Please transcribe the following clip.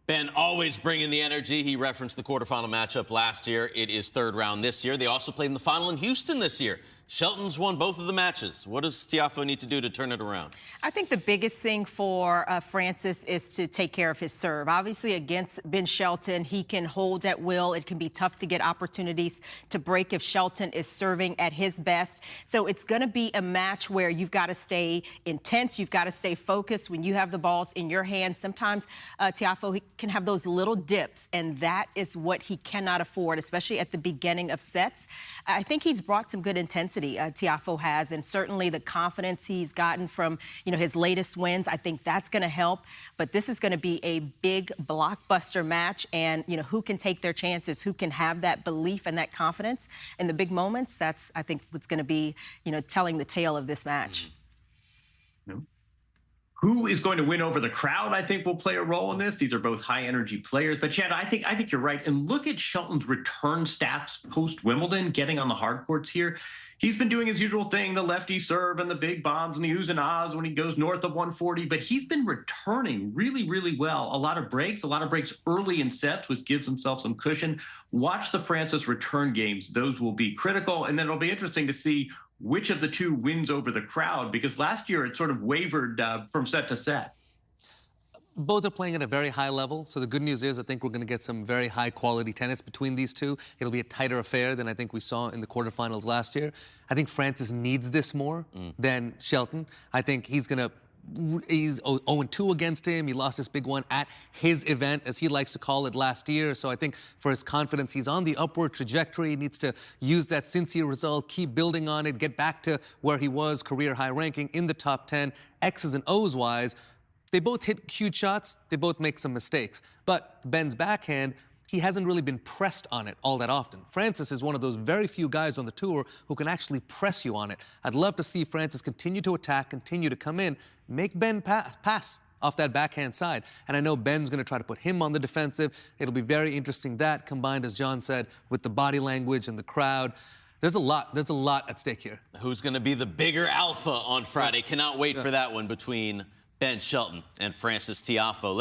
Ben always bringing the energy. He referenced the quarterfinal matchup last year. It is third round this year. They also played in the final in Houston this year. Shelton's won both of the matches. What does Tiafoe need to do to turn it around? I think the biggest thing for Frances is to take care of his serve. Obviously, against Ben Shelton, he can hold at will. It can be tough to get opportunities to break if Shelton is serving at his best. So it's going to be a match where you've got to stay intense. You've got to stay focused when you have the balls in your hands. Sometimes Tiafoe can have those little dips, and that is what he cannot afford, especially at the beginning of sets. I think he's brought some good intensity. Tiafoe has, and certainly the confidence he's gotten from, his latest wins. I think that's going to help. But this is going to be a big blockbuster match, and who can take their chances, who can have that belief and that confidence in the big moments. That's, I think, what's going to be, telling the tale of this match. Who is going to win over the crowd, I think, will play a role in this. These are both high-energy players. But, Chad, I think you're right. And look at Shelton's return stats post-Wimbledon, getting on the hard courts here. He's been doing his usual thing, the lefty serve and the big bombs and the oohs and ahs when he goes north of 140. But he's been returning really, really well. A lot of breaks early in sets, which gives himself some cushion. Watch the Frances return games. Those will be critical. And then it'll be interesting to see which of the two wins over the crowd, because last year it sort of wavered from set to set. Both are playing at a very high level, so the good news is I think we're going to get some very high-quality tennis between these two. It'll be a tighter affair than I think we saw in the quarterfinals last year. I think Frances needs this more than Shelton. I think he's 0-2 against him. He lost this big one at his event, as he likes to call it, last year. So I think for his confidence, he's on the upward trajectory. He needs to use that sincere result, keep building on it, get back to where he was, career high ranking in the top 10, X's and O's wise. They both hit huge shots. They both make some mistakes. But Ben's backhand, he hasn't really been pressed on it all that often. Frances is one of those very few guys on the tour who can actually press you on it. I'd love to see Frances continue to attack, continue to come in, make Ben pass off that backhand side. And I know Ben's going to try to put him on the defensive. It'll be very interesting, that combined, as John said, with the body language and the crowd. There's a lot at stake here. Who's going to be the bigger alpha on Friday? Cannot wait for that one between Ben Shelton and Frances Tiafoe.